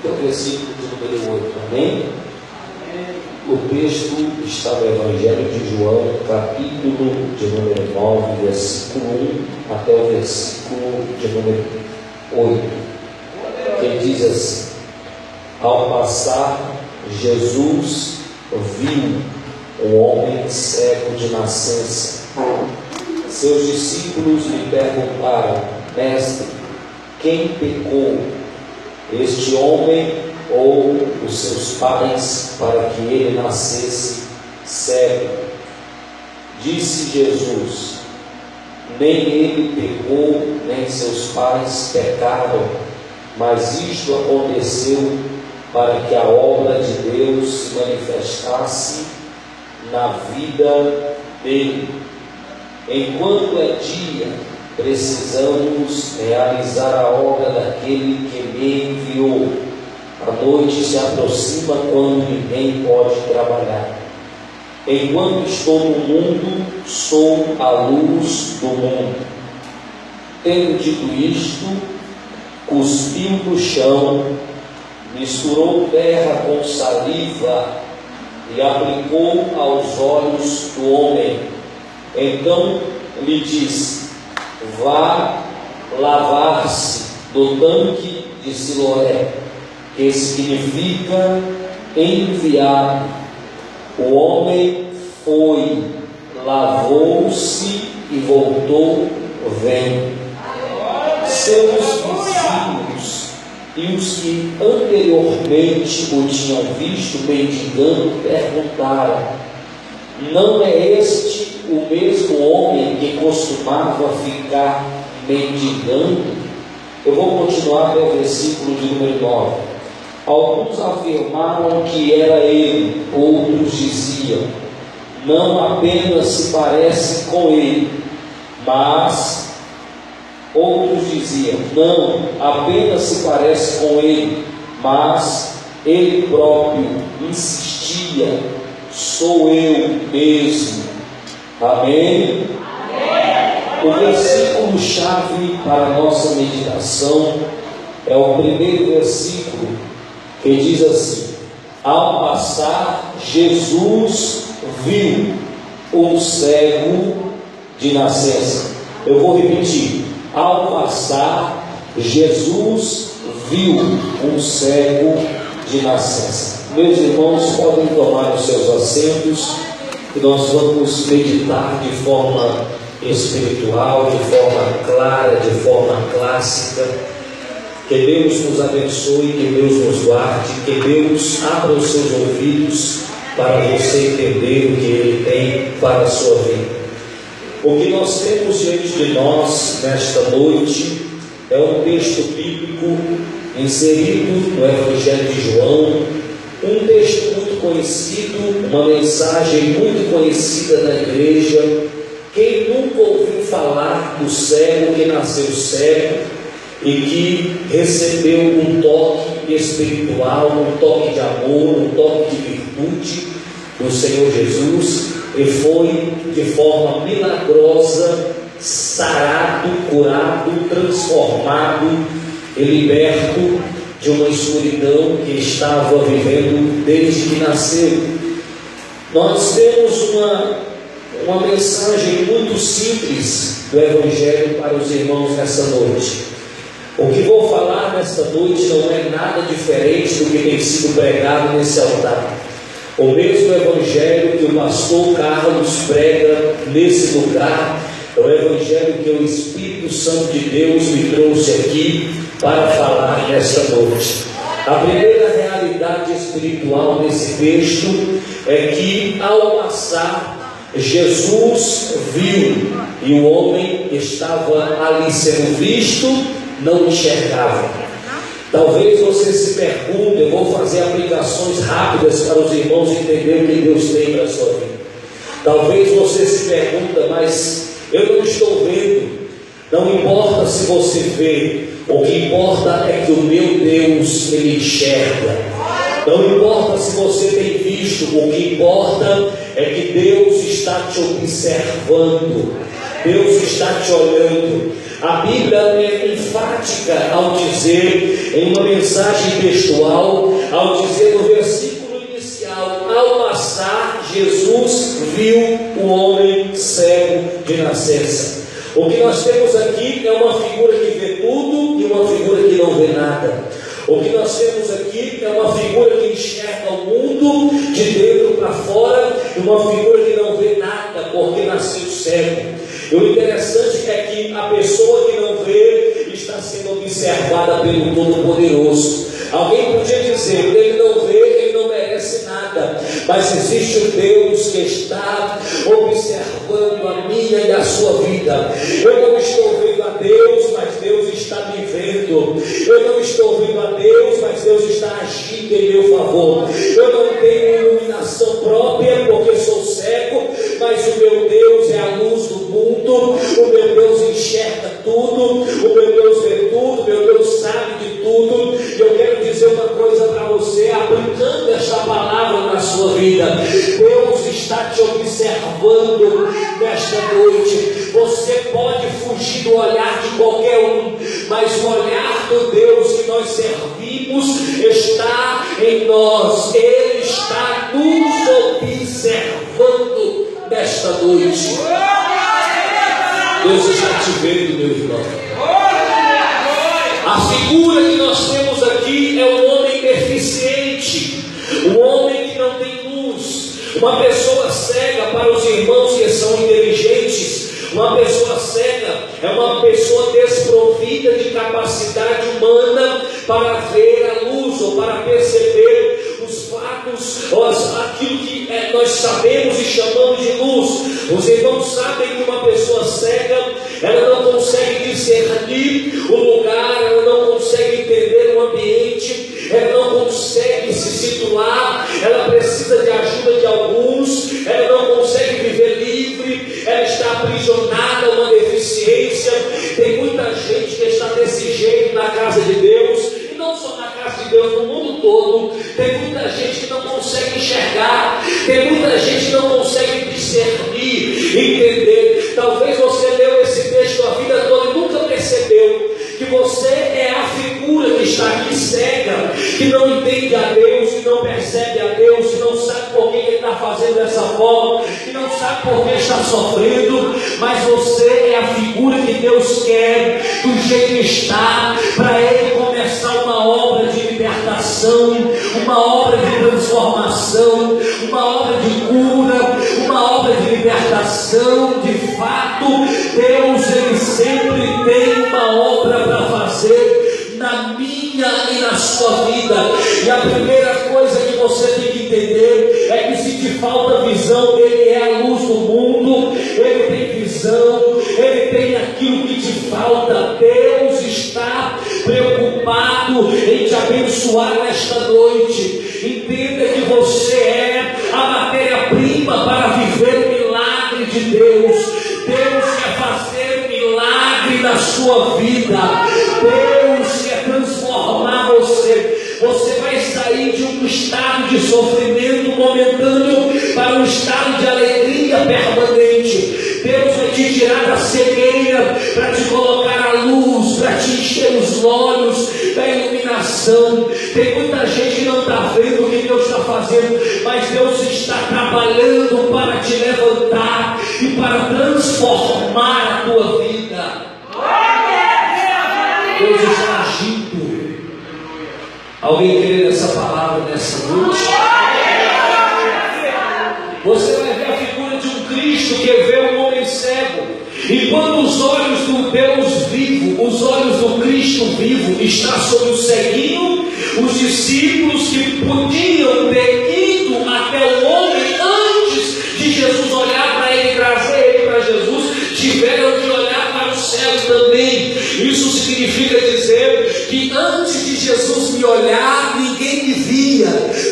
até o versículo de número 8, amém? O texto está no Evangelho de João, capítulo de número 9, versículo 1 até o versículo de número 8, que diz assim: ao passar, Jesus viu um homem cego de nascença. Seus discípulos lhe perguntaram: mestre, quem pecou, este homem ou os seus pais, para que ele nascesse cego? Disse Jesus: nem ele pecou, nem seus pais pecaram, mas isto aconteceu para que a obra de Deus se manifestasse na vida dele. Enquanto é dia, precisamos realizar a obra daquele que me enviou. A noite se aproxima quando ninguém pode trabalhar. Enquanto estou no mundo, sou a luz do mundo. Tendo dito isto, cuspiu no chão, misturou terra com saliva e aplicou aos olhos do homem. Então lhe disse: vá lavar-se no tanque de Siloé, que significa enviado. O homem foi, lavou-se e voltou vendo. Seus vizinhos e os que anteriormente o tinham visto mendigando perguntaram: não é este o mesmo homem que costumava ficar mendigando? Eu vou continuar até o versículo de número 9. Alguns afirmaram que era ele, outros diziam: não apenas se parece com ele, mas outros diziam: não apenas se parece com ele, mas ele próprio insistia: sou eu mesmo. Amém? O versículo-chave para a nossa meditação é o primeiro versículo, que diz assim: ao passar, Jesus viu um cego de nascença. Eu vou repetir: ao passar, Jesus viu um cego de nascença. Meus irmãos, podem tomar os seus assentos, e nós vamos meditar de forma espiritual, de forma clara, de forma clássica. Que Deus nos abençoe, que Deus nos guarde, que Deus abra os seus ouvidos para você entender o que Ele tem para a sua vida. O que nós temos diante de nós nesta noite é um texto bíblico inserido no Evangelho de João, um texto muito conhecido, uma mensagem muito conhecida na igreja. Quem nunca ouviu falar do cego que nasceu cego e que recebeu um toque espiritual, um toque de amor, um toque de virtude do Senhor Jesus, e foi de forma milagrosa sarado, curado, transformado e liberto de uma escuridão que estava vivendo desde que nasceu. Nós temos uma mensagem muito simples do Evangelho para os irmãos nessa noite. O que vou falar nesta noite não é nada diferente do que tem sido pregado nesse altar. O mesmo Evangelho que o pastor Carlos prega nesse lugar é o Evangelho que o Espírito Santo de Deus me trouxe aqui para falar nesta noite. A primeira realidade espiritual desse texto é que, ao passar, Jesus viu, e o homem que estava ali sendo visto não enxergava. Talvez você se pergunte, eu vou fazer aplicações rápidas para os irmãos entenderem o que Deus tem para a sua vida. Talvez você se pergunte, mas eu não estou vendo. Não importa se você vê, o que importa é que o meu Deus, Ele enxerga. Não importa se você tem visto, o que importa é que Deus está te observando. Deus está te olhando. A Bíblia é enfática ao dizer, em uma mensagem textual, ao dizer no versículo inicial: ao passar, Jesus viu o homem cego de nascença. O que nós temos aqui é uma figura que vê tudo e uma figura que não vê nada. O que nós temos aqui é uma figura que enxerga o mundo de dentro para fora e uma figura que não vê nada porque nasceu cego. E o interessante é que a pessoa que não vê está sendo observada pelo Todo-Poderoso. Alguém podia dizer: ele não vê, ele não merece nada. Mas existe um Deus que está observando a minha e a sua vida. Eu não estou vendo a Deus, mas Deus está me vendo. Eu não estou vendo a Deus, mas Deus está agindo em meu favor. Eu não tenho iluminação própria porque sou cego, mas o meu Deus é a luz do mundo. O meu Deus enxerga tudo, o meu Deus vê tudo, o meu Deus sabe de tudo. E eu quero dizer uma coisa para você, aplicando esta palavra na sua vida: Deus está te observando nesta noite. Você pode fugir do olhar de qualquer um, mas o olhar do Deus que nós servimos está em nós. Ele está nos observando nesta noite. Deus está te vendo, meu irmão. A figura que nós temos aqui é um homem deficiente, um homem que não tem luz, uma pessoa cega. Para os irmãos que são inteligentes, uma pessoa cega é uma pessoa desprovida de capacidade humana para ver a luz ou para perceber os fatos, ou aquilo que nós sabemos e chamamos de luz. Os irmãos sabem que uma pessoa cega, ela não consegue discernir o lugar, ela não consegue entender o ambiente, ela não consegue se situar, ela precisa de ajuda de alguns, ela não consegue viver livre, ela está aprisionada a uma deficiência. Tem muita gente que está desse jeito na casa de Deus, e não só na casa de Deus, no mundo todo. Tem muita gente que não consegue enxergar, tem muita gente que não consegue discernir, entender. Talvez você leu esse texto a vida toda e nunca percebeu que você é a figura que está aqui cega, que não entende a Deus, que não percebe a Deus, que não sabe por que Ele está fazendo dessa forma, que não sabe por que está sofrendo. Mas você é a figura que Deus quer do jeito que está, para Ele começar uma obra de libertação, uma obra de transformação, uma obra de cura, uma obra de libertação. De fato, Deus, Ele sempre tem uma obra para fazer na minha e na sua vida. E a primeira coisa que você tem que entender é que se te falta visão, Ele é a luz do mundo, Ele tem visão, Ele tem aquilo que te falta. Deus está preocupado em te abençoar nesta noite. Entenda que você é a matéria-prima para viver o milagre de Deus. Deus quer fazer um milagre na sua vida. Deus quer transformar você. Você vai sair de um estado de sofrimento momentâneo para um estado de alegria permanente. Deus vai te tirar da cegueira para te colocar a luz, para te encher os olhos da iluminação. Tem muita gente que não está vendo o que Deus está fazendo, mas Deus está trabalhando para te levantar e para transformar a tua vida. Deus está agindo. Alguém crê nessa palavra nessa noite? Você vai ver a figura de um Cristo que vê um homem cego. E quando os olhos do Deus vivo, os olhos do Cristo vivo, está sobre o ceguinho, os discípulos que podiam ter ido até o homem antes de Jesus olhar para ele, trazer ele para Jesus, tiveram que olhar para o céu também. Isso significa dizer que antes de Jesus me olhar, ninguém me via.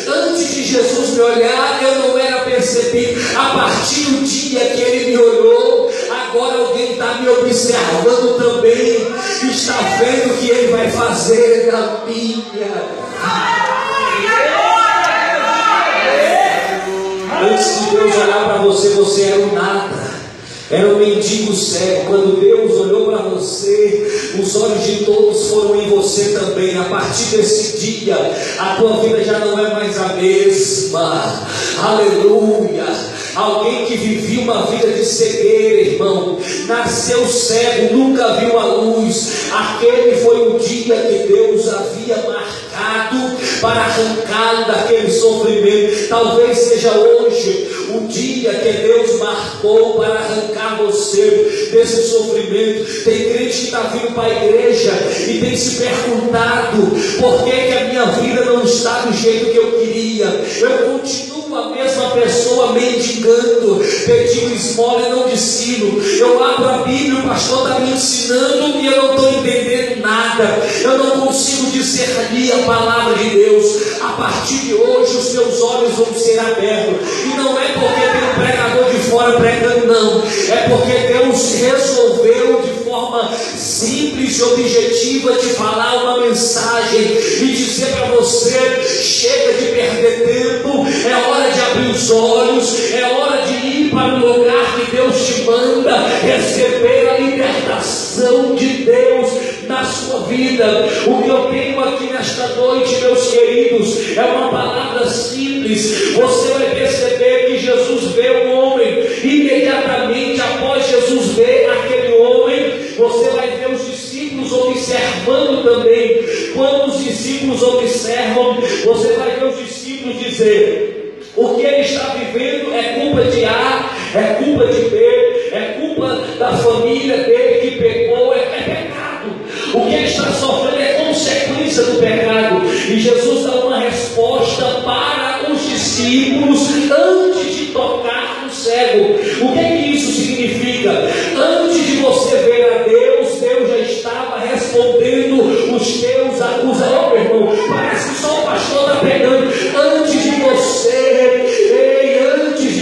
Antes de Jesus me olhar, eu não era percebido. A partir do dia que Ele me olhou, agora alguém está me observando também, está vendo o que Ele vai fazer na minha vida. Antes de Deus olhar para você, você era o nada. Era um mendigo cego. Quando Deus olhou para você, os olhos de todos foram em você também. A partir desse dia, a tua vida já não é mais a mesma. Aleluia. Alguém que vivia uma vida de cegueira, irmão, nasceu cego, nunca viu a luz. Aquele foi o dia que Deus havia marcado para arrancá-lo daquele sofrimento. Talvez seja hoje o dia que Deus marcou para arrancar você desse sofrimento. Tem crente que está vindo para a igreja e tem se perguntado: por que a minha vida não está do jeito que eu queria? Eu continuo a mesma pessoa mendigando, pedindo esmola e não de ensino. Eu abro a Bíblia, o pastor está me ensinando e eu não estou entendendo nada. Eu não consigo discernir a palavra de Deus. A partir de hoje os teus olhos vão ser abertos. E não é porque tem um pregador de fora pregando, não. É porque Deus resolveu de forma simples e objetiva te falar uma mensagem e dizer para você: chega de perder tempo, é hora de abrir os olhos, é hora de ir para o lugar que Deus te manda, receber a libertação de Deus na sua vida. O que eu tenho aqui nesta noite, meus queridos, é uma palavra simples. Você vai perceber que Jesus vê um homem, imediatamente após Jesus ver aquele homem, você vai ver os discípulos observando também. Quando os discípulos observam, você vai ver os discípulos dizer: o que ele está vivendo é culpa de A, é culpa de B, é culpa da família dele que pecou, é pecado. O que ele está sofrendo é consequência do pecado. E Jesus dá uma resposta para os discípulos antes de tocar no cego. O que isso significa? Antes de você ver a Deus, Deus já estava respondendo os teus acusadores. Meu irmão, parece que só o pastor está pegando. Antes de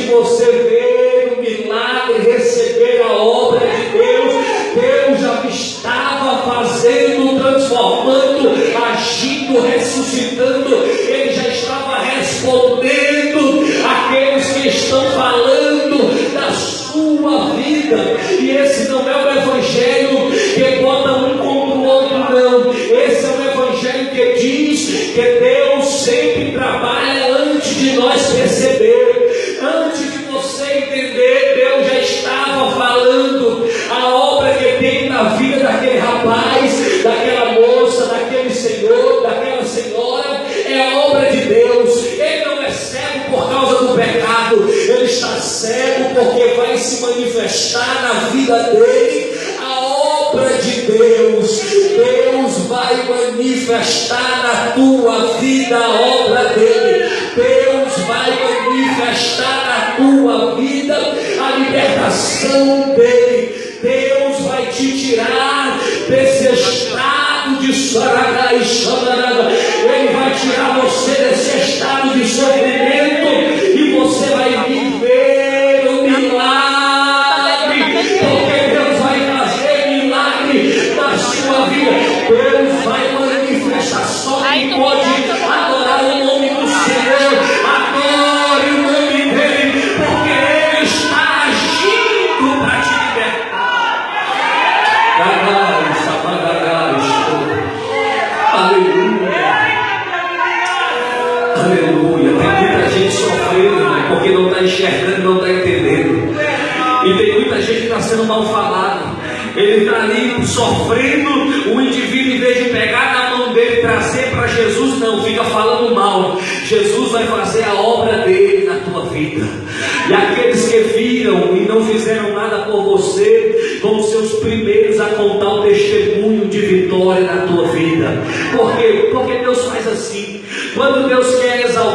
você ver o milagre, receber a obra de Deus, Deus já estava fazendo, transformando, agindo, ressuscitando. Ele já estava respondendo àqueles que estão falando da sua vida. E esse não é o evangelho que bota um contra o outro, não. Esse é o evangelho que diz que Deus sempre trabalha antes de nós perceber. Antes de você entender, Deus já estava falando. A obra que tem na vida daquele rapaz, daquela moça, daquele senhor, daquela senhora, é a obra de Deus. Ele não é cego por causa do pecado, ele está cego porque vai se manifestar na vida dele a obra de Deus. Deus vai manifestar na tua vida a obra dele. Deus vai manifestar na tua vida a libertação dele. Deus vai te tirar desse estado de Saragá e Xamaraga. Ele vai tirar você desse estado de sofrimento e você vai viver o milagre, porque Deus vai fazer milagre na sua vida. Deus vai manifestar. Só quem pode adorar o nome do Senhor, adore o nome dele, porque ele está agindo para te libertar. Aleluia. Aleluia. Tem muita gente sofrendo, porque não está enxergando, não está entendendo. E tem muita gente que está sendo mal falado. Ele está ali sofrendo. O indivíduo, em vez de pegar na mão dele e trazer para Jesus, não, fica falando mal. Jesus vai fazer a obra dele na tua vida. E aqueles que viram e não fizeram nada por você vão ser os primeiros a contar o testemunho de vitória na tua vida. Por quê? Porque Deus faz assim. Quando Deus quer exaltar